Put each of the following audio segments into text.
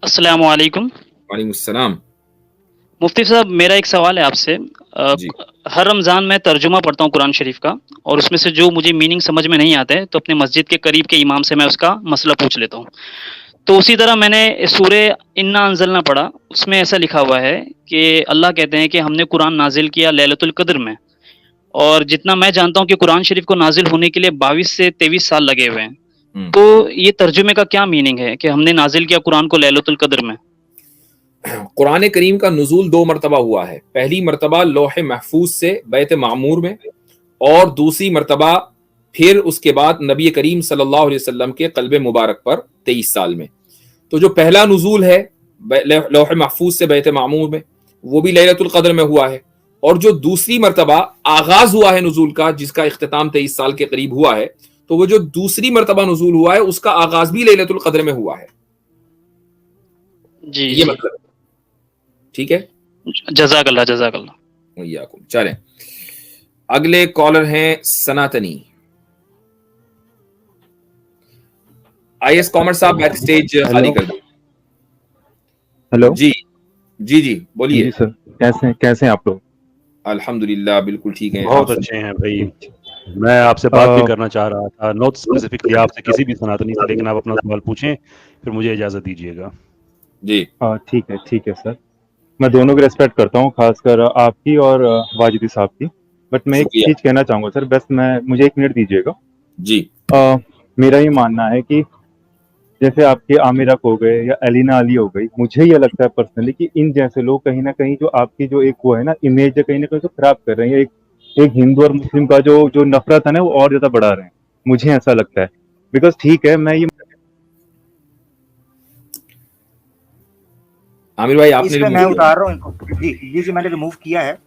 अस्सलामु अलैकुम। वालेकुम सलाम। मुफ्ती साहब, मेरा एक सवाल है आपसे। जी। हर रमज़ान मैं तर्जुमा पढ़ता हूँ कुरान शरीफ का, और उसमें से जो मुझे मीनिंग समझ में नहीं आता है, तो अपने मस्जिद के करीब के इमाम से मैं उसका मसला पूछ लेता हूँ। तो उसी तरह मैंने सूरे इन्ना अंज़लना पढ़ा, उसमें ऐसा लिखा हुआ है कि अल्लाह कहते हैं कि हमने कुरान नाज़िल किया लैलतुल क़द्र में, और जितना मैं जानता हूँ कि कुरान शरीफ को नाज़िल होने के लिए 22 से 23 साल लगे हुए हैं। हुँ। तो ये तर्जुमे का क्या मीनिंग है कि हमने नाज़िल किया कुरान को लैलतुल क़द्र में? कुरान करीम का नुज़ूल 2 मर्तबा हुआ है। पहली मर्तबा लौह महफूज़ से बैत मामूर में, और दूसरी मर्तबा फिर उसके बाद नबी करीम सल्लल्लाहु अलैहि वसल्लम के क़ल्ब मुबारक पर 23 साल में। तो जो पहला नुज़ूल है लौह महफूज़ से बैत मामूर में, वो भी लैलतुल क़द्र में हुआ है, और जो दूसरी मर्तबा आगाज़ हुआ है नुज़ूल का, जिसका इख्तिताम 23 साल के करीब हुआ है, तो वो जो दूसरी मर्तबा नुज़ूल हुआ है, उसका आगाज़ भी लैलतुल क़द्र में हुआ है। जी, ये जी। मतलब है। ठीक है? जज़ाकल्लाह, जज़ाकल्लाह। वइय्याकुम। चलें, अगले कॉलर हैं सनातनी। आईएएस कॉमर्स साहब, बैक स्टेज खाली हेलो कर दें। हेलो जी, जी, जी, जी बोलिए। सर, कैसे कैसे हैं आप लोग? अल्हम्दुलिल्लाह बिल्कुल ठीक हैं, आप बहुत अच्छे सुनाइए। हैं भाई। मैं आपसे बात भी अ, करना चाह रहा था, नॉट स्पेसिफिकली आपसे, किसी भी सनातनी से, लेकिन आप अपना सवाल पूछें, फिर मुझे इजाज़त दीजिएगा। जी। ठीक है सर। मैं दोनों की रिस्पेक्ट करता हूँ, खासकर आपकी और वाजिदी साहब की। बट मैं एक शुक्रिया। चीज़ कहना चाहूँगा सर, बस मुझे 1 मिनट दीजिएगा। जी। मेरा ये मानना है कि जैसे आपके आमिर हक हो गए या एलिना अली हो गई, मुझे ये लगता है पर्सनली कि इन जैसे लोग कहीं न कहीं जो आपकी जो एक वो है ना इमेज है, कहीं न कहीं तो खराब कर रहे हैं। एक एक हिंदू और मुस्लिम का जो नफ़रत है ना, वो और ज़्यादा बढ़ा रहे हैं। मुझे ऐसा लगता है। बिकॉज़ ठीक है, मैं ये आमिर भाई, आपने इसमें रिमूव मैं किया? उतार रहा हूँ इनको। जी, मैंने रिमूव किया है।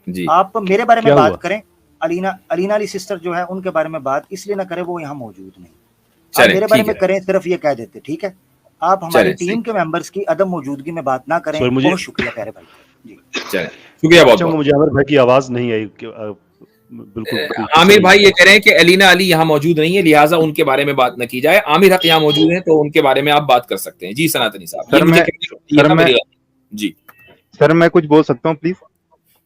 जी। आप मेरे बारे में क्या हुआ? बात करें, अलीना अली सिस्टर जो है उनके बारे में बात इसलिए ना करें, वो यहाँ मौजूद नहीं। आप चलें, मेरे बारे ठीक में है। करें, सिर्फ ये कह देते, ठीक है? आप हमारी चलें, सही। टीम के मेंबर्स की अदम मौजूदगी में बात ना करें। सर मुझे बहुत शुक्रिया प्यारे भाई। जी। चलें, शुक्रिया अच्छा, बहुत-बहुत। मुझे आमिर भाई की आवाज़ नहीं आई कि बिल्कुल आमिर भाई ये कह रहे हैं कि एलिना अली यहाँ मौजूद नहीं है, लिहाजा उनके बारे में बात न की जाए। आमिर हक यहाँ मौजूद हैं, तो उनके बारे में आप बात कर सकते हैं। जी सनातनी साहब, ये सर मुझे मैं कहना सर था, मैं मेरी गलती। जी। सर मैं कुछ बोल सकता हूँ प्लीज़?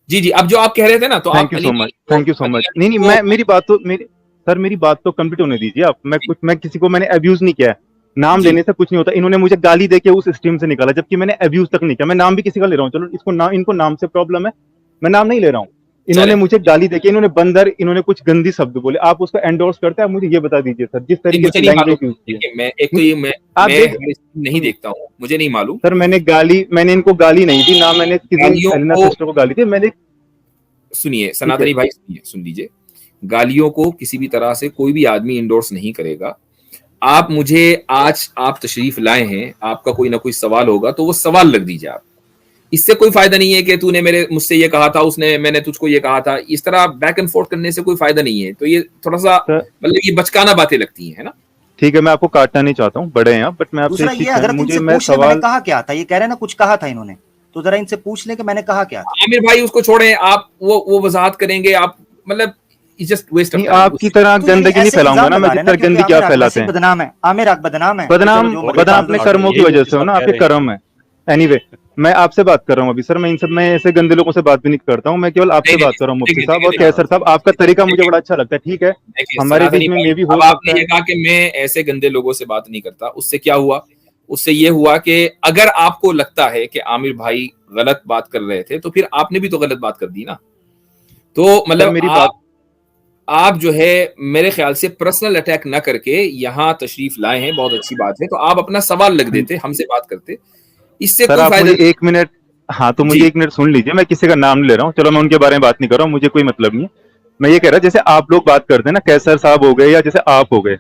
जी, जी, अब जो आप कह रहे थे ना, तो आप thank you so Elina much, Ali को thank you so much. Elina नहीं, अली नहीं, को मेरी बात तो कंप्लीट होने दीजिए आप। मैं किसी को मैंने अब्यूज़ नहीं किया है। नाम जी। लेने से कुछ नहीं होता। इन्होंने मुझे गाली देके उस स्ट्रीम से निकाला, जबकि मैंने अब्यूज़ तक नहीं किया। मैं नाम भी किसी का ले रहा हूँ, चलो इनको नाम से प्रॉब्लम है, मैं नाम नहीं ले रहा हूँ। इन्होंने चलें। मुझे गाली देके, इन्होंने बंदर, इन्होंने कुछ गंदी शब्द बोले। आप उसको एंडोर्स करते हैं? आप मुझे ये बता दीजिए सर, जिस नहीं, तरीके मुझे से नहीं मालूम। लैंग्वेज यूज़ की है। देखिए, मैं एक तो मुझ ये आप मैं देख हर स्ट्रीम नहीं सुनिए देखता हूँ, मुझे नहीं मालूम। सर, मैंने इनको गाली नहीं दी, ना मैंने किसी गालियों एलिना को सिस्टर को गाली दी। मैंने सुनिए ठीक है। सनातनी भाई, सुनिए, सुन लीजिए। गालियों को किसी भी तरह से कोई भी आदमी इंडोर्स नहीं करेगा। आप मुझे आज आप तशरीफ लाए हैं, आपका कोई ना कोई सवाल होगा, तो वो सवाल रख दीजिए आप। इससे कोई फायदा नहीं है कि तूने मुझसे ये कहा था, मैंने तुझको ये कहा था। इस तरह बैक एंड फोर्थ करने से कोई फायदा नहीं है। तो ये थोड़ा सा सर मतलब ये बचकाना बातें लगती हैं, है ना? ठीक है, मैं आपको काटना नहीं चाहता हूँ, बड़े हैं आप, बट मैं आपसे दूसरा एक चीज ये, कहना, हजरत मुझे इनसे मैं पूछ ले मैंने सवाल कहा क्या था। ये कह रहे हैं ना कुछ कहा था इन्होंने, तो जरा इनसे पूछ ले कि मैंने कहा क्या था। आमिर भाई उसको छोड़ें, आप वो वजाहत करेंगे, आप मतलब जस्ट वेस्ट ऑफ नहीं, टाइम। आपकी तरह तो यानी गंदगी नहीं ऐसे फैलाऊंगा इल्जाम ना मैं, लगा रहे जिस हैं ना, तरह क्योंकि गंदगी आमिर आप हक फैलाते वैसे ही हैं। बदनाम है। आमिर हक बदनाम है कि बदनाम चलो जो मर्जी बदनाम बात अपने कर और लो। कर्मों की यही वजह से मुफ्ती हो साहब ना, कह आपके रहे हैं। कर्म है। एनीवे, मैं आपसे बात कर रहा हूँ अभी सर। मैं ऐसे गंदे लोगों से बात भी नहीं करता हूँ। मैं केवल नहीं, आपसे नहीं, बात कर रहा हूँ मुफ्ती देखिए, साहब। देखिए, और कैसर साहब, आपका तरीका मुझे देखिए, बड़ा अच्छा लगता है। ठीक है, देखिए हमारे सनातनी बीच में भाई, मे भी हो अब सकता आपने ये है। कहा कि मैं ऐसे गंदे लोगों से बात नहीं करता, उससे क्या हुआ? उससे ये हुआ कि अगर आपको लगता है कि आमिर भाई गलत बात कर रहे थे, तो फिर आपने भी तो गलत बात कर दी ना। तो सर मतलब मेरी बात आप जो है मेरे ख्याल से पर्सनल अटैक ना करके यहाँ तशरीफ लाए हैं, बहुत अच्छी बात है। तो आप अपना सवाल लग देते, हमसे बात करते, इससे सर कोई आप फायदा मुझे नहीं। 1 मिनट, हाँ तो जी। मुझे 1 मिनट सुन लीजिए। मैं किसी का नाम नहीं ले रहा हूँ, चलो मैं उनके बारे में बात नहीं कर रहा हूँ, मुझे कोई मतलब नहीं है। मैं ये कह रहा, जैसे आप लोग बात करते हैं ना, कैसर साहब हो गए या जैसे आप हो गए,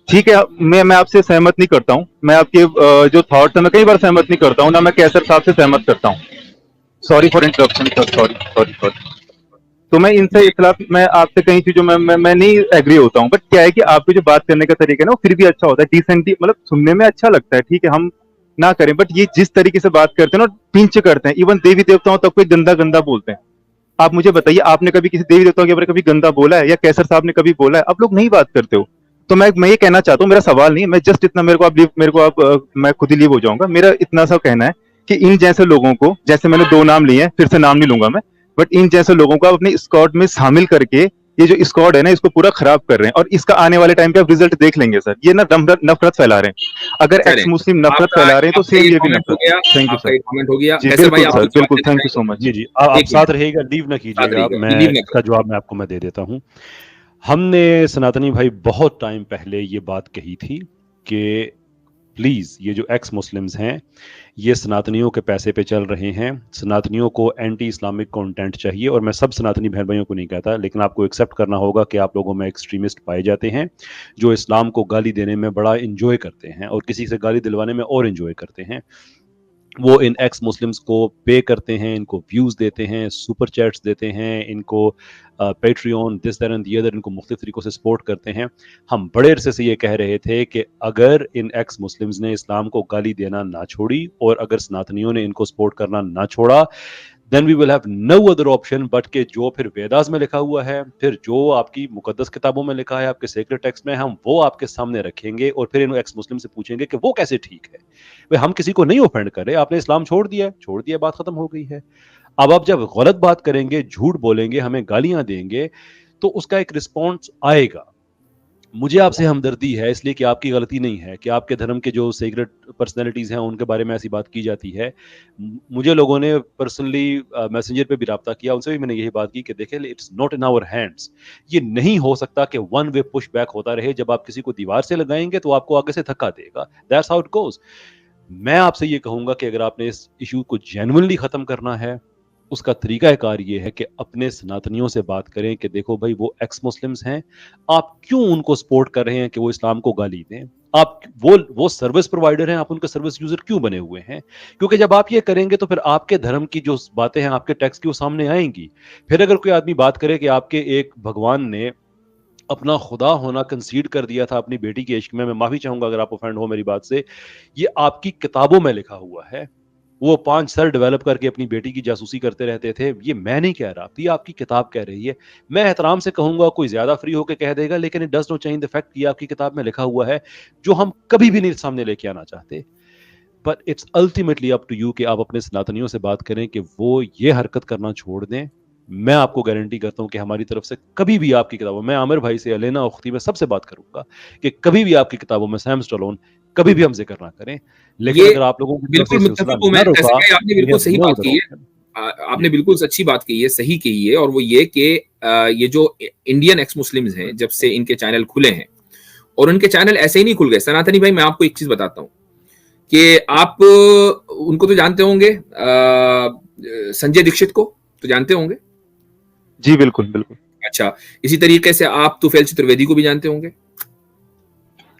ठीक है, मैं आपसे सहमत नहीं करता हूँ। मैं आपके जो थॉट्स है, मैं कई बार सहमत नहीं करता हूँ ना, मैं कैसर साहब से सहमत करता हूँ। Sorry for interruption sir, sorry sorry sorry. तो मैं इनसे जी। इखलाफ, मैं आपसे कई चीजों में मैं नहीं एग्री होता हूँ। बट क्या है कि आपकी जो बात करने का तरीका है ना, वो फिर भी अच्छा होता है, डिसेंटली, मतलब सुनने में अच्छा लगता है। ठीक है, हम ना करें, बट ये जिस तरीके से बात करते हैं ना, पिंच करते हैं, इवन देवी देवताओं तक कोई गंदा गंदा बोलते हैं। आप मुझे बताइए, आपने कभी किसी देवी देवताओं के बारे में कभी गंदा बोला है, या कैसर साहब ने कभी बोला है? आप लोग नहीं बात करते हो। तो मैं ये कहना चाहता हूँ, मेरा सवाल नहीं है, मैं जस्ट इतना, मैं खुद ही लीव हो जाऊंगा। मेरा इतना सा कहना है कि इन जैसे लोगों को, जैसे मैंने 2 नाम लिए हैं, फिर से नाम नहीं लूंगा मैं, बट इन जैसे लोगों को आप अपनी स्क्वाड में शामिल करके ये जो स्क्वाड है ना, इसको पूरा खराब कर रहे हैं, और इसका आने वाले टाइम पे आप रिजल्ट देख लेंगे सर। ये ना नफरत फैला रहे हैं। अगर एक्स मुस्लिम नफरत फैला रहे हैं तो सेम ये भी नफरत। Thank you sir. कमेंट हो गया जी कैसर भाई, बिल्कुल आप सर, बिल्कुल, थैंक यू सो मच। जी आप साथ रहिएगा, लीव ना कीजिएगा, मैं इसका जवाब मैं आपको मैं दे देता हूँ। हमने सनातनी भाई बहुत टाइम पहले ये बात कही थी कि प्लीज ये जो एक्स मुस्लिम्स हैं ये सनातनियों के पैसे पे चल रहे हैं, सनातनियों को एंटी इस्लामिक कंटेंट चाहिए। और मैं सब सनातनी बहन भाइयों को नहीं कहता, लेकिन आपको एक्सेप्ट करना होगा कि आप लोगों में एक्सट्रीमिस्ट पाए जाते हैं जो इस्लाम को गाली देने में बड़ा इंजॉय करते हैं और किसी से गाली दिलवाने में और इंजॉय करते हैं। वो इन एक्स मुस्लिम्स को पे करते हैं, इनको व्यूज देते हैं, सुपर चैट्स देते हैं, इनको Patreon this that and the other, इनको मुख्तलिफ तरीकों से सपोर्ट करते हैं। हम बड़े अरसे से ये कह रहे थे कि अगर इन एक्स मुस्लिम्स ने इस्लाम को गाली देना ना छोड़ी और अगर सनातनियों ने इनको सपोर्ट करना ना छोड़ा, then we will have no other option but कि जो फिर वेदास में लिखा हुआ है, फिर जो आपकी मुकद्दस किताबों में लिखा है, आपके सेक्रेट टेक्स्ट में, हम वो आपके सामने रखेंगे और फिर इन एक्स मुस्लिम से पूछेंगे कि वो कैसे ठीक है। भाई हम किसी को नहीं ऑफेंड कर रहे, आपने इस्लाम छोड़ दिया, बात खत्म हो गई है। अब आप जब गलत बात करेंगे, झूठ बोलेंगे, हमें गालियां देंगे, तो उसका एक रिस्पॉन्स आएगा। मुझे आपसे हमदर्दी है इसलिए कि आपकी गलती नहीं है कि आपके धर्म के जो सीक्रेट पर्सनैलिटीज हैं उनके बारे में ऐसी बात की जाती है। मुझे लोगों ने पर्सनली मैसेंजर पे भी रब्ता किया, उनसे भी मैंने यही बात की कि देखें, it's not in our hands. ये नहीं हो सकता कि वन वे पुश बैक होता रहे। जब आप किसी को दीवार से लगाएंगे तो आपको आगे से धक्का देगा। That's how it goes. मैं आपसे ये कहूंगा कि अगर आपने इस इशू को जेन्युइनली खत्म करना है, उसका तरीकाकार ये है कि अपने सनातनियों से बात करें कि देखो भाई वो एक्स मुस्लिम्स हैं, आप क्यों उनको सपोर्ट कर रहे हैं कि वो इस्लाम को गाली दें? आप वो सर्विस प्रोवाइडर हैं, आप उनके सर्विस यूजर क्यों बने हुए हैं? क्योंकि जब आप ये करेंगे तो फिर आपके धर्म की जो बातें हैं आपके टेक्स्ट की वो सामने आएंगी। फिर अगर कोई आदमी बात करे कि आपके एक भगवान ने अपना खुदा होना कंसीड कर दिया था अपनी बेटी के इश्क में, मैं माफी चाहूंगा अगर आप ऑफेंड हो मेरी बात से, ये आपकी किताबों में लिखा हुआ है। वो 5 सर डेवलप करके अपनी बेटी की जासूसी करते रहते थे। ये मैं नहीं कह रहा, ये आपकी किताब कह रही है। मैं एहतराम से कहूंगा, कोई ज्यादा फ्री होकर कह देगा, लेकिन it does not change the fact कि आपकी किताब में लिखा हुआ है जो हम कभी भी नहीं सामने लेके आना चाहते। But it's ultimately up to you कि आप अपने सनातनियों से बात करें कि वो ये हरकत करना छोड़ दें। मैं आपको गारंटी करता हूं कि हमारी तरफ से कभी भी आपकी किताबों में, आमिर भाई से, अलेना उख्ती में, सबसे बात करूंगा कि कभी भी आपकी किताबों में सैम स्टैलोन कभी भी हम जिक्र ना करें। लेकिन अगर आप लोगों की बिल्कुल मुत्तफिक हूं मैं, आपने बिल्कुल सही बात की है, आपने बिल्कुल सच्ची बात की है, सही की है। और वो ये कि ये जो इंडियन एक्स मुस्लिम्स हैं, जब से इनके चैनल खुले हैं, और उनके चैनल ऐसे ही नहीं खुल गए। सनातनी भाई, मैं आपको एक चीज बताता हूँ कि आप उनको तो जानते होंगे, संजय दीक्षित को तो जानते होंगे। जी बिल्कुल बिल्कुल। अच्छा, इसी तरीके से आप तुफैल चतुर्वेदी को भी जानते होंगे।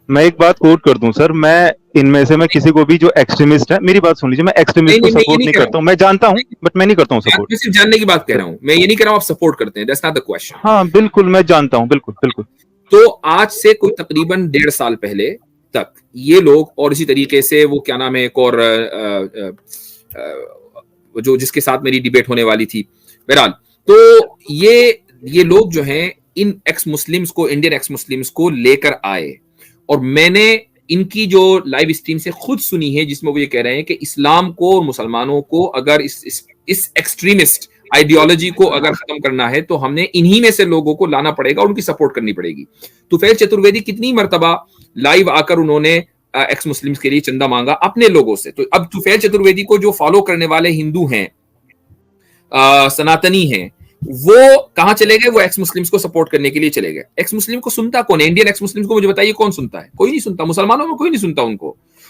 मैं एक बात कोट कर दूं सर, मैं इनमें से मैं किसी को भी जो एक्सट्रीमिस्ट है, मेरी बात सुन लीजिए, मैं एक्सट्रीमिस्ट को सपोर्ट नहीं करता हूं। मैं जानता हूं बट मैं नहीं करता हूं सपोर्ट। मैं सिर्फ जानने की बात कह रहा हूं, मैं ये नहीं कह रहा हूं आप सपोर्ट करते हैं, दैट्स नॉट द क्वेश्चन। हाँ बिल्कुल, मैं जानता हूं, बिल्कुल बिल्कुल। तो आज से कोई तकरीबन 1.5 साल पहले तक ये लोग, और इसी तरीके से वो क्या नाम है, एक और जो जिसके साथ मेरी डिबेट होने वाली थी, बहरहाल, तो ये लोग जो हैं इन एक्स मुस्लिम्स को, इंडियन एक्स मुस्लिम्स को लेकर आए, और मैंने इनकी जो लाइव स्ट्रीम से खुद सुनी है, जिसमें वो ये कह रहे हैं कि इस्लाम को और मुसलमानों को अगर इस एक्सट्रीमिस्ट आइडियोलॉजी को अगर खत्म करना है तो हमने इन्हीं में से लोगों को लाना पड़ेगा और उनकी सपोर्ट करनी पड़ेगी। तुफैल चतुर्वेदी कितनी मर्तबा लाइव आकर उन्होंने एक्स मुस्लिम्स के लिए चंदा मांगा अपने लोगों से। तो अब तुफैल चतुर्वेदी को जो फॉलो करने वाले हिंदू हैं, सनातनी हैं, वो कहां चले गए? वो एक्स मुस्लिम्स को सपोर्ट करने के लिए चले गए। एक्स मुस्लिम को सुनता कौन है? इंडियन एक्स मुस्लिम्स को मुझे बताइए कौन सुनता है? कोई नहीं सुनता। मुसलमानों में कोई नहीं सुनता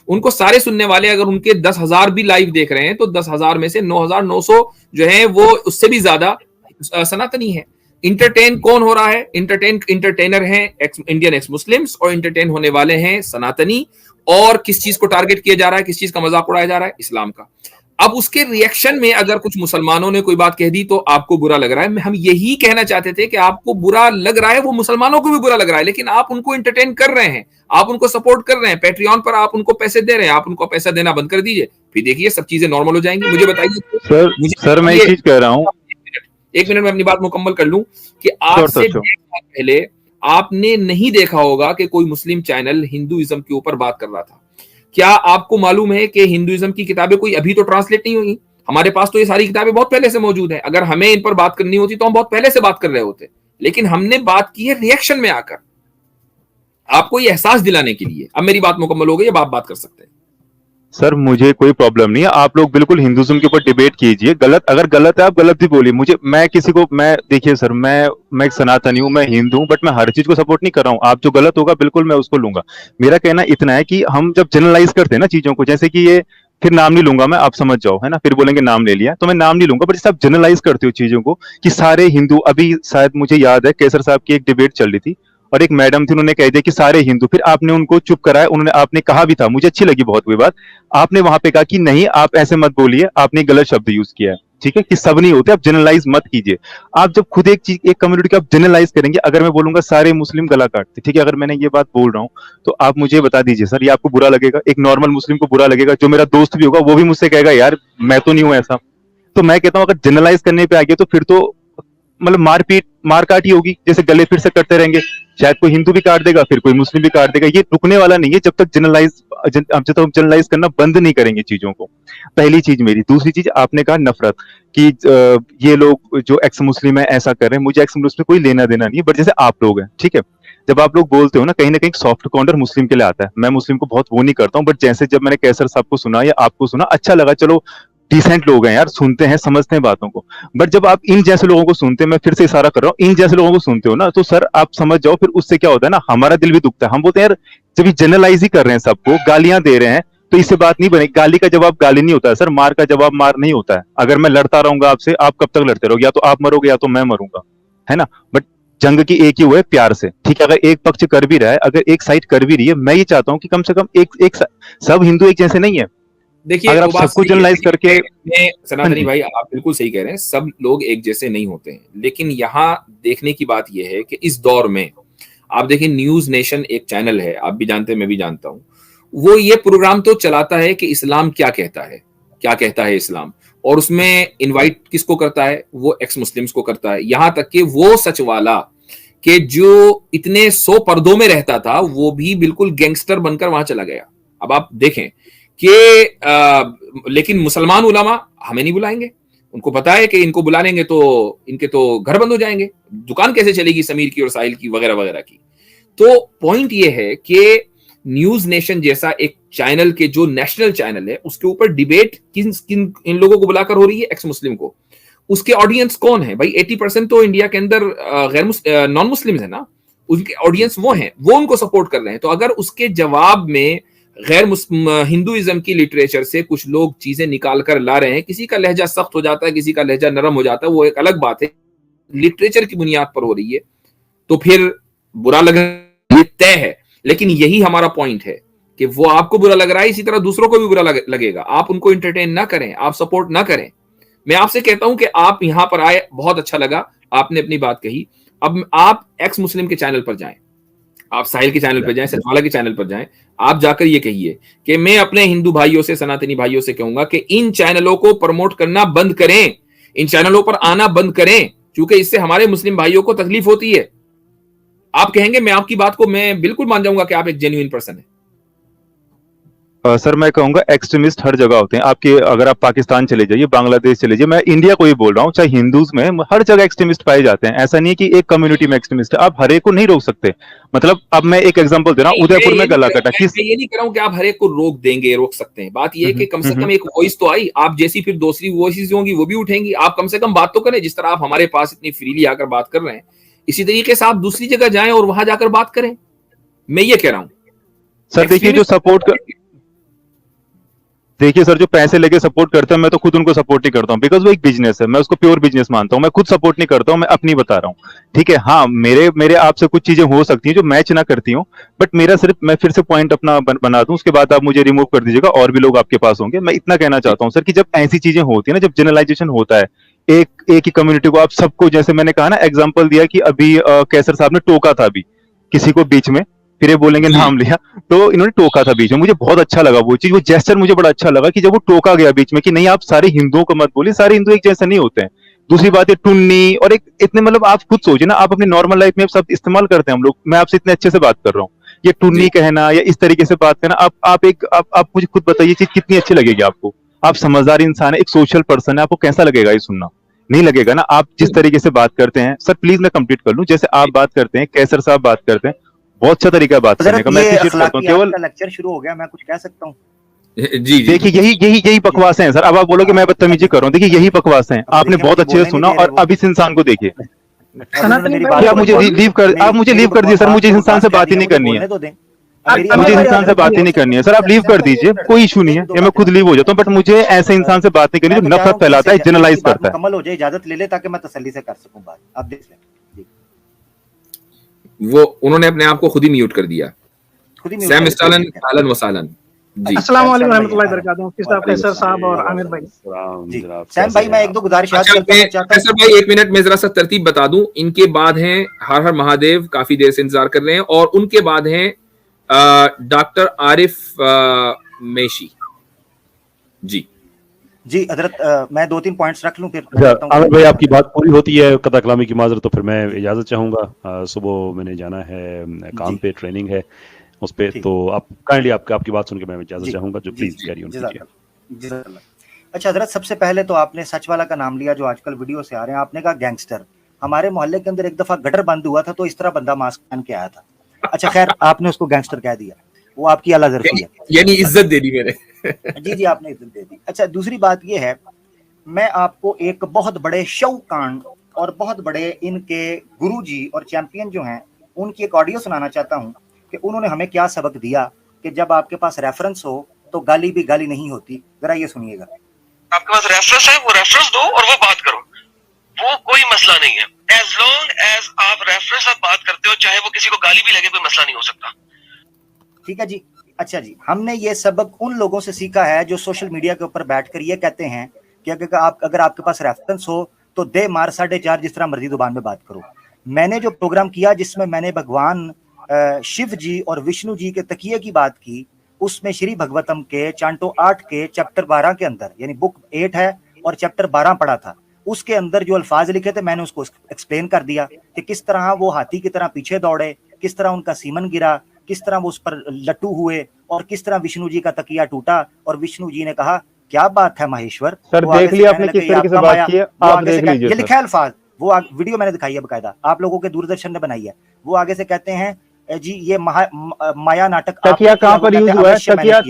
उनको सारे सुनने वाले, अगर उनके 10,000 भी लाइव देख रहे हैं तो 10,000 में से 9,900 जो है वो उससे भी ज्यादा सनातनी है। इंटरटेन कौन हो रहा है? इंटरटेनर हैं इंडियन एक्स मुस्लिम्स, और इंटरटेन होने वाले हैं सनातनी। और किस चीज को टारगेट किया जा रहा है, किस चीज का मजाक उड़ाया जा रहा है? इस्लाम का। अब उसके रिएक्शन में अगर कुछ मुसलमानों ने कोई बात कह दी तो आपको बुरा लग रहा है। हम यही कहना चाहते थे कि आपको बुरा लग रहा है, वो मुसलमानों को भी बुरा लग रहा है, लेकिन आप उनको इंटरटेन कर रहे हैं, आप उनको सपोर्ट कर रहे हैं, पैट्रियन पर आप उनको पैसे दे रहे हैं। आप उनको पैसा देना बंद कर दीजिए, फिर देखिए सब चीजें नॉर्मल हो जाएंगी। मुझे बताइए सर मैं एक चीज कह रहा हूँ, एक मिनट में अपनी बात मुकम्मल कर लूं कि आज से 1.5 साल पहले आपने नहीं देखा होगा कि कोई मुस्लिम चैनल हिंदुइज्म के ऊपर बात कर रहा था। क्या आपको मालूम है कि हिंदुइज्म की किताबें कोई अभी तो ट्रांसलेट नहीं हुई? हमारे पास तो ये सारी किताबें बहुत पहले से मौजूद है। अगर हमें इन पर बात करनी होती तो हम बहुत पहले से बात कर रहे होते, लेकिन हमने बात की है रिएक्शन में आकर, आपको ये एहसास दिलाने के लिए। अब मेरी बात मुकम्मल हो गई, अब आप बात कर सकते हैं। सर मुझे कोई प्रॉब्लम नहीं है, आप लोग बिल्कुल हिंदुइज्म के ऊपर डिबेट कीजिए, गलत अगर गलत है आप गलत ही बोलिए। मुझे मैं किसी को मैं देखिए सर, मैं एक सनातनी हूँ, मैं हिंदू हूँ, बट मैं हर चीज को सपोर्ट नहीं कर रहा हूँ। आप जो गलत होगा बिल्कुल मैं उसको लूंगा। मेरा कहना इतना है कि हम जब जनरलाइज करते हैं ना चीजों को, जैसे कि ये, फिर नाम नहीं लूंगा मैं, आप समझ जाओ है ना, फिर बोलेंगे नाम ले लिया, तो मैं नाम नहीं लूंगा, बट जैसे आप जनरलाइज करते हो चीजों को कि सारे हिंदू, अभी शायद मुझे याद है केसर साहब की एक डिबेट चल रही थी और एक मैडम थी, उन्होंने कह दिया कि सारे हिंदू, फिर आपने उनको चुप कराया, उन्होंने आपने कहा भी था, मुझे अच्छी लगी बहुत वो बात, आपने वहां पे कहा कि नहीं आप ऐसे मत बोलिए, आपने गलत शब्द यूज किया है, ठीक है, कि सब नहीं होते, आप जनरलाइज मत कीजिए। आप जब खुद एक चीज, एक कम्युनिटी का आप जनरलाइज करेंगे, अगर मैं बोलूंगा सारे मुस्लिम गला काटते, ठीक है, अगर मैंने ये बात बोल रहा हूँ तो आप मुझे बता दीजिए सर, ये आपको बुरा लगेगा? एक नॉर्मल मुस्लिम को बुरा लगेगा, जो मेरा दोस्त भी होगा वो भी मुझसे कहेगा यार मैं तो नहीं हूं ऐसा। तो मैं कहता हूं अगर जनरलाइज करने पे आ गया तो फिर तो मतलब मारपीट मारकाट ही होगी, जैसे गले फिर से करते रहेंगे, शायद कोई हिंदू भी काट देगा, फिर कोई मुस्लिम भी काट देगा, ये रुकने वाला नहीं है जब तक जनरलाइज करना बंद नहीं करेंगे चीजों को। पहली चीज मेरी। दूसरी चीज, आपने कहा नफरत कि ये लोग जो एक्स मुस्लिम है ऐसा कर रहे हैं, मुझे एक्स मुस्लिम कोई लेना देना नहीं है, बट जैसे आप लोग हैं, ठीक है, जब आप लोग बोलते हो ना कहीं सॉफ्ट कॉर्नर मुस्लिम के लिए आता है, मैं मुस्लिम को बहुत वो नहीं करता हूँ, बट जैसे जब मैंने कैसर साहब को सुना या आपको सुना, अच्छा लगा, चलो डिसेंट लोग हैं यार, सुनते हैं समझते हैं बातों को। बट जब आप इन जैसे लोगों को सुनते हैं, मैं फिर से इशारा कर रहा हूँ, इन जैसे लोगों को सुनते हो ना, तो सर आप समझ जाओ फिर उससे क्या होता है ना, हमारा दिल भी दुखता है। हम बोलते हैं यार जब ये जनरलाइज ही कर रहे हैं, सबको गालियां दे रहे हैं, तो इससे बात नहीं बनेगी। गाली का जवाब गाली नहीं होता है सर, मार का जवाब मार नहीं होता है। अगर मैं लड़ता रहूंगा आपसे, आप कब तक लड़ते रहोगे? या तो आप मरोगे या तो मैं मरूंगा, है ना। बट जंग की एक ही हुआ है प्यार से, ठीक है। अगर एक पक्ष कर भी रहा है, अगर एक साइड कर भी रही है, मैं ये चाहता हूं कि कम से कम एक सब हिंदू एक जैसे नहीं है। देखिए अगर आप सबको जनरलाइज करके, सनातनी भाई आप बिल्कुल सही कह रहे हैं, सब लोग एक जैसे नहीं होते हैं, लेकिन यहाँ देखने की बात यह है कि इस दौर में आप देखिए, न्यूज नेशन एक चैनल है, आप भी जानते हैं मैं भी जानता हूं, वो ये प्रोग्राम तो चलाता है कि इस्लाम क्या कहता है, क्या कहता है इस्लाम, और उसमें इनवाइट किसको करता है? वो एक्स मुस्लिम्स को करता है। यहां तक कि वो सच वाला कि जो इतने 100 पर्दों में रहता था, वो भी बिल्कुल गैंगस्टर बनकर वहां चला गया। अब आप देखें कि लेकिन मुसलमान उलमा हमें नहीं बुलाएंगे, उनको पता है कि इनको बुला लेंगे तो इनके तो घर बंद हो जाएंगे, दुकान कैसे चलेगी समीर की और साहिल की वगैरह वगैरह की। तो पॉइंट ये है कि न्यूज नेशन जैसा एक चैनल के जो नेशनल चैनल है, उसके ऊपर डिबेट किन किन इन लोगों को बुलाकर हो रही है? एक्स मुस्लिम को। उसके ऑडियंस कौन है भाई? 80% तो इंडिया के अंदर गैर नॉन मुस्लिम है ना, उनके ऑडियंस वो हैं, वो उनको सपोर्ट कर रहे हैं। तो अगर उसके जवाब में गैर हिंदुइज्म की लिटरेचर से कुछ लोग चीजें निकाल कर ला रहे हैं, किसी का लहजा सख्त हो जाता है, किसी का लहजा नरम हो जाता है, वो एक अलग बात है, लिटरेचर की बुनियाद पर हो रही है, तो फिर बुरा लगना तय है। लेकिन यही हमारा पॉइंट है कि वो आपको बुरा लग रहा है, इसी तरह दूसरों को भी बुरा लगेगा। आप उनको एंटरटेन ना करें, आप सपोर्ट ना करें। मैं आपसे कहता हूं कि आप यहां पर आए, बहुत अच्छा लगा, आपने अपनी बात कही। अब आप एक्स मुस्लिम के चैनल पर जाएं, आप साहिल के चैनल पर जाएं, सचवाला के चैनल पर जाएं, आप जाकर ये कहिए कि मैं अपने हिंदू भाइयों से, सनातनी भाइयों से कहूंगा कि इन चैनलों को प्रमोट करना बंद करें, इन चैनलों पर आना बंद करें, क्योंकि इससे हमारे मुस्लिम भाइयों को तकलीफ होती है। आप कहेंगे, मैं आपकी बात को मैं बिल्कुल मान जाऊंगा कि आप एक जेन्युइन पर्सन है। सर मैं कहूंगा एक्सट्रीमिस्ट हर जगह होते हैं आपके, अगर आप पाकिस्तान चले जाइए, बांग्लादेश चले जाइए, मैं इंडिया को ही बोल रहा हूँ, चाहे हिंदूज में हर जगह एक्सट्रीमिस्ट पाए जाते हैं। ऐसा नहीं है कि एक कम्युनिटी में एक्सट्रीमिस्ट है, आप हर एक को नहीं रोक सकते। मतलब अब मैं एक एग्जांपल दे रहा हूँ, उदयपुर में गला कटा, मैं ये नहीं कह रहा हूँ कि आप हर एक को रोक सकते हैं। बात ये है कि कम से कम एक वॉइस तो आई, आप जैसी फिर दूसरी वॉइसेस होंगी वो भी उठेंगी। आप कम से कम बात तो करें, जिस तरह आप हमारे पास इतनी फ्रीली आकर बात कर रहे हैं, इसी तरीके से आप दूसरी जगह जाएं और वहां जाकर बात करें। मैं ये कह रहा हूं सर। देखिए सर, जो पैसे लेके सपोर्ट करते हैं, मैं तो खुद उनको सपोर्ट नहीं करता हूँ, बिकॉज वो एक बिजनेस है, मैं उसको प्योर बिजनेस मानता हूँ। मैं खुद सपोर्ट नहीं करता हूँ, मैं अपनी बता रहा हूँ, ठीक है। हाँ, मेरे आपसे कुछ चीजें हो सकती हैं जो मैच ना करती हूँ, बट मेरा सिर्फ, मैं फिर से पॉइंट अपना बना दूं, उसके बाद आप मुझे रिमूव कर दीजिएगा, और भी लोग आपके पास होंगे। मैं इतना कहना चाहता हूँ सर कि जब ऐसी चीजें होती है ना, जब जनरलाइजेशन होता है एक ही कम्युनिटी को, आप सबको, जैसे मैंने कहा ना, एग्जाम्पल दिया कि अभी कैसर साहब ने टोका था अभी किसी को बीच में, फिर ये बोलेंगे नाम लिया, तो इन्होंने टोका था बीच में, मुझे बहुत अच्छा लगा वो चीज, वो जेस्चर मुझे बड़ा अच्छा लगा कि जब वो टोका गया बीच में कि नहीं आप सारे हिंदुओं को मत बोलिए, सारे हिंदू एक जैसे नहीं होते हैं। दूसरी बात है टुन्नी, और एक इतने मतलब आप खुद सोचिए ना, आप अपनी नॉर्मल लाइफ में शब्द इस्तेमाल करते हैं हम लोग, मैं आपसे इतने अच्छे से बात कर रहा हूँ, ये टुन्नी कहना या इस तरीके से बात करना, आप मुझे खुद बताइए चीज कितनी अच्छी लगेगी आपको? आप समझदार इंसान है, एक सोशल पर्सन है, आपको कैसा लगेगा ये सुनना? नहीं लगेगा ना। आप जिस तरीके से बात करते हैं सर, प्लीज मैं कंप्लीट कर लूं, जैसे आप बात करते हैं, कैसर साहब बात करते हैं, बहुत अच्छा तरीका है बात करने का, मैं अप्रिशिएट करता हूँ। केवल लेक्चर शुरू हो गया, मैं कुछ कह सकता हूँ? जी देखिए यही बकवास है सर। अब आप बोलो कि मैं बदतमीजी कर रहा हूँ, देखिए यही बकवास है। आपने बहुत अच्छे से सुना, और अब इस इंसान को देखिए। आप मुझे लीव कर दिए सर, मुझे इस इंसान से बात ही नहीं करनी है, मुझे इस इंसान से बात ही नहीं करनी है सर, आप लीव कर दीजिए, कोई इशू नहीं है, ये मैं खुद लीव हो जाता हूँ, बट मुझे ऐसे इंसान से बात नहीं करनी जो नफरत फैलाता है, जनरलाइज करता है। मुकम्मल हो जाए, इजाजत ले ले ताकि मैं तसल्ली से कर सकूं बात। आप देख लें, वो उन्होंने अपने आप को खुद ही म्यूट कर दिया। सैम स्टालन, अहलन व सहलन जी। अस्सलाम वालेकुम रहमतुल्लाहि व बरकातहू। मुफ्ती साहब, कैसर साहब और आमिर भाई जी। सैम भाई, मैं एक दो गुजारिश करना चाहता हूं। कैसर भाई एक मिनट में जरा सा तरतीब बता दूं, इनके बाद हैं हर हर महादेव, काफी देर से इंतजार कर रहे हैं, और उनके बाद हैं डॉक्टर आरिफ मेशी जी। जी हजरत, मैं 2-3 पॉइंट्स रख लूं फिर। आमिर भाई, आपकी बात पूरी होती है कदा कलामी की माजरत, तो फिर मैं इजाजत चाहूंगा। सुबह मैंने जाना है काम पे, ट्रेनिंग है उस पे, तो आप काइंडली आपकी बात सुन के मैं इजाजत चाहूंगा, जो प्लीज कैरी ऑन कीजिए। अच्छा हजरत, सबसे पहले तो आपने सच वाला का नाम लिया जो आजकल वीडियो से आ रहे हैं, आपने कहा गैंगस्टर। हमारे मोहल्ले के अंदर एक दफा गटर बंद हुआ था, तो इस तरह बंदा मास्क पहन के आया था। अच्छा खैर, आपने उसको गैंगस्टर कह दिया, वो आपकी आला ज़र्फ़ी है, यानी इज्जत दे दी मैंने। जी आपने इज्जत दे दी। अच्छा, दूसरी बात ये है, मैं आपको एक बहुत बड़े शौकान और बहुत बड़े इनके गुरुजी और चैंपियन जो हैं, उनकी एक ऑडियो सुनाना चाहता हूँ कि उन्होंने हमें क्या सबक दिया कि जब आपके पास रेफरेंस हो तो गाली भी गाली नहीं होती। जरा ये सुनिएगा। आपके पास रेफरेंस है, वो रेफरेंस दो और वो बात करो, वो कोई मसला नहीं है। एज लॉन्ग एज आप रेफरेंस आप बात करते हो, चाहे वो किसी को गाली भी लगे, कोई मसला नहीं हो सकता। ठीक है जी। अच्छा जी, हमने ये सबक उन लोगों से सीखा है जो सोशल मीडिया के ऊपर बैठकर ये कहते हैं कि अगर आपके पास रेफरेंस हो तो दे मार 4.5 जिस तरह मर्जी जुबान में बात करो। मैंने जो प्रोग्राम किया जिसमें मैंने भगवान शिव जी और विष्णु जी के तकिए की बात की, उसमें श्री भगवतम के चांटो 8 के चैप्टर 12 के अंदर, यानी बुक 8 है और चैप्टर 12 पढ़ा था, उसके अंदर जो अल्फाज लिखे थे मैंने उसको एक्सप्लेन कर दिया कि किस तरह वो हाथी की तरह पीछे दौड़े, किस तरह उनका सीमन गिरा, किस तरह वो उस पर लट्टू हुए, और किस तरह विष्णु जी का तकिया टूटा और विष्णु जी ने कहा क्या बात है महेश्वर। सर देख लिया आपने किस तरीके से बात की है, आप देख लीजिए। ये लिखा है अल्फाज, वो वीडियो मैंने दिखाई है बकायदा, आप लोगों के दूरदर्शन ने बनाई है। वो आगे से कहते हैं जी ये माया नाटक तकिया कहाँ पर यूज हुआ है,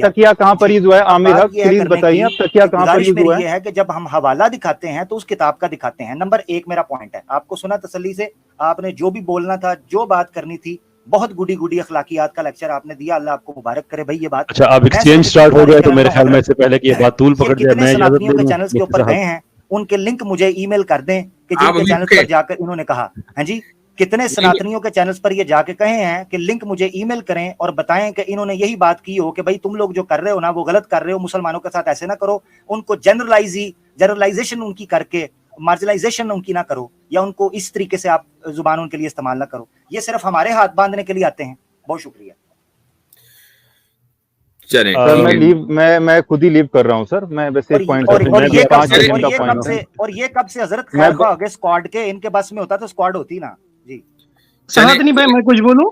तकिया कहाँ पर यूज हुआ है? आमिर हक प्लीज बताइए, आप तकिया कहाँ पर यूज हुआ है? ये है कि जब हम हवाला दिखाते हैं तो उस किताब का दिखाते हैं। नंबर 1 मेरा पॉइंट है, आपको सुना तसल्ली से, आपने जो भी बोलना था, जो बात करनी थी, बहुत गुडी अखलाकियात का लेक्चर आपने दिया, अल्लाह आपको मुबारक करे भाई। ये बात अच्छा, अब एक्सचेंज स्टार्ट हो गया, तो मेरे ख्याल में इससे पहले कि ये बात तूल पकड़ जाए, मैं इजाजत के चैनल्स के ऊपर गए हैं, उनके लिंक मुझे ईमेल कर दें कि जिनके चैनल पर जाकर इन्होंने कहा, हाँ जी, कितने सनातनियों के चैनल्स पर ये जाके कहे हैं कि लिंक मुझे ईमेल करें और बताएं कि इन्होंने यही बात की हो कि भाई तुम लोग जो कर रहे हो ना वो गलत कर रहे हो, मुसलमानों के साथ ऐसे ना करो, उनको जनरलाइजेशन उनकी करके मार्जिनलाइजेशन उनकी ना करो, या उनको इस तरीके से आप जुबान उनके लिए इस्तेमाल ना करो। ये सिर्फ हमारे हाथ बांधने के लिए आते हैं। बहुत शुक्रिया। चलें, मैं खुद ही लीव कर रहा हूं सर, मैं वैसे एक पॉइंट और ये कब से हजरत खैर खा गए स्क्वाड के, इनके बस में होता तो स्क्वाड होती ना जी। सनातनी भाई, मैं कुछ बोलूं?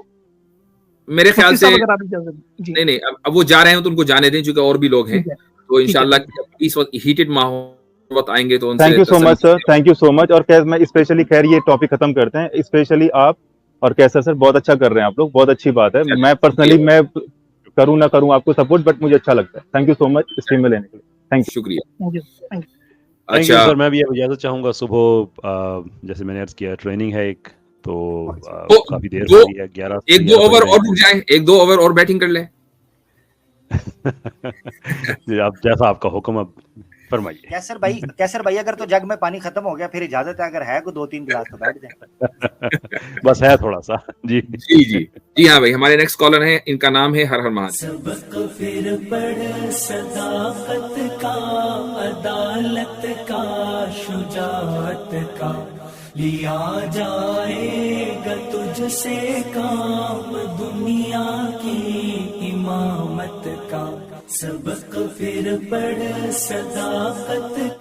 मेरे ख्याल से नहीं, अब वो जा रहे हैं तो उनको जाने दें, क्योंकि और भी लोग हैं, तो इंशाल्लाह इस वक्त हीटेड माहौल आएंगे तो उनसे। Thank you so much sir, thank you so much. और मैं स्पेशली खैर ये टॉपिक खत्म करते हैं, स्पेशली आप और कैसर सर बहुत अच्छा कर रहे हैं आप लोग, बहुत अच्छी बात है। मैं पर्सनली मैं करूं ना करूं आपको सपोर्ट, बट मुझे अच्छा लगता है। Thank you so much stream में लेने के लिए, थैंक यू, शुक्रिया। अच्छा सर, मैं भी इजाजत चाहूंगा। सुबह जैसे मैंने अर्ज किया ट्रेनिंग है एक, तो काफी देर हो रही है, 11 1-2 ओवर और रुक जाए, 1-2 ओवर और बैटिंग कर ले। आप जैसा आपका हुक्म, अब फरमाइए। कैसर भाई अगर तो जग में पानी खत्म हो गया फिर इजाजत है, अगर है को 2-3 गिलास तो बैठ जाए। बस है थोड़ा सा जी। जी हाँ भाई, हमारे नेक्स्ट कॉलर हैं, इनका नाम है हर हर महादेव। सबक फिर पढ़ सदाकत का, अदालत का, शुजाअत का, लिया जाएगा तुझसे काम, दुनिया की इमामत का। सबक फिर पढ़ सदाकत